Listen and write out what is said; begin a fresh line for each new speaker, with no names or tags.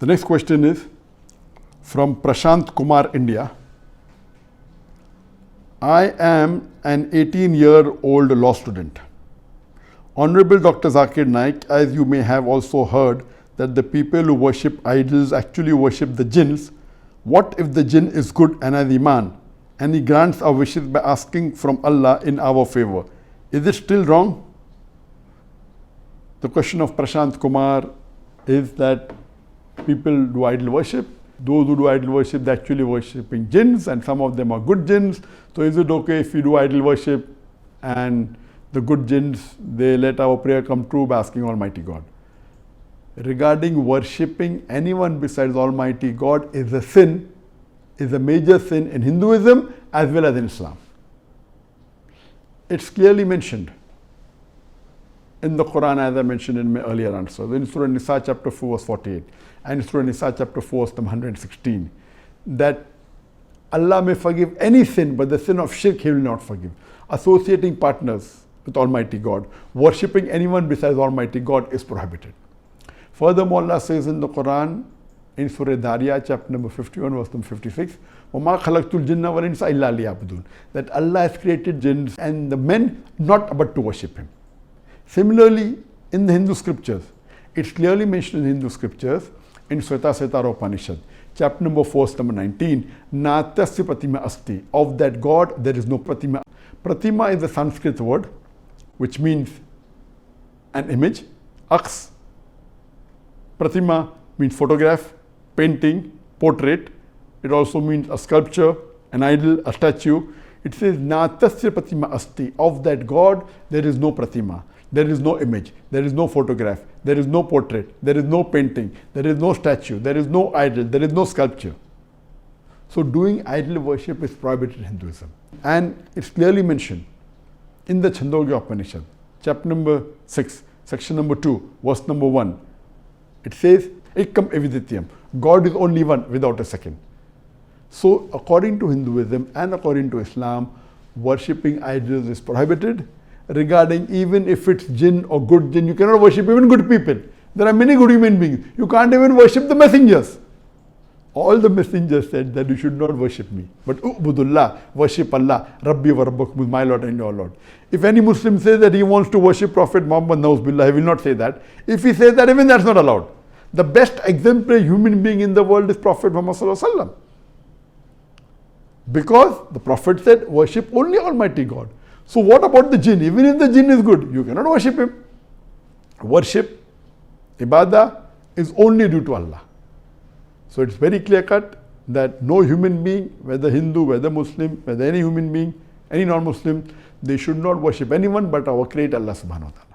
The next question is from Prashant Kumar, India. I am an 18-year-old law student. Honorable Dr. ZakirNaik, as you may have also heard that the people who worship idols actually worship the jinns. What if the jinn is good and has iman and he grants our wishes by asking from Allah in our favor? Is it still wrong? The question of Prashant Kumar is that people do idol worship. Those who do idol worship, they're actually worshipping jinns, and some of them are good jinns. So is it okay if we do idol worship and the good jinns, they let our prayer come true by asking Almighty God? Regarding worshipping anyone besides Almighty God is a sin, is a major sin in Hinduism as well as in Islam. It's clearly mentioned in the Quran, as I mentioned in my earlier answer, in Surah Nisa chapter 4 verse 48 and Surah Nisa chapter 4 verse 116, that Allah may forgive any sin, but the sin of shirk He will not forgive. Associating partners with Almighty God, worshipping anyone besides Almighty God is prohibited. Furthermore, Allah says in the Quran, in Surah Dariyah chapter number 51 verse number 56, وَمَا خَلَقْتُ الْجِنَّ وَالْإِنسَ إِلَّا لِيَعْبُدُونَ, that Allah has created jinns and the men not but to worship Him. Similarly, in the Hindu scriptures, it's clearly mentioned in Hindu scriptures in Svetasvatara Upanishad, chapter number 4, verse number 19, Natasya Pratima Asti, of that God there is no Pratima. Pratima is a Sanskrit word which means an image. Aks, Pratima means photograph, painting, portrait. It also means a sculpture, an idol, a statue. It says Natasya Pratima Asti, of that God there is no Pratima. There is no image, there is no photograph, there is no portrait, there is no painting, there is no statue, there is no idol, there is no sculpture. So doing idol worship is prohibited in Hinduism. And it's clearly mentioned in the Chandogya Upanishad, chapter number 6, section number 2, verse number 1. It says, Ekam Evidityam, God is only one without a second. So according to Hinduism and according to Islam, worshipping idols is prohibited. Regarding even if it's jinn or good jinn, you cannot worship even good people. There are many good human beings. You can't even worship the messengers. All the messengers said that you should not worship me. But Ubudullah, worship Allah, Rabbi wa Rabbakum, my Lord and your Lord. If any Muslim says that he wants to worship Prophet Muhammad, Nauzbillah, he will not say that. If he says that, even that's not allowed. The best exemplary human being in the world is Prophet Muhammad Sallallahu Alaihi Wasallam. Because the Prophet said, worship only Almighty God. So what about the jinn? Even if the jinn is good, you cannot worship him. Worship, ibadah, is only due to Allah. So it's very clear cut that no human being, whether Hindu, whether Muslim, whether any human being, any non-Muslim, they should not worship anyone but our Creator Allah Subhanahu wa Ta'ala.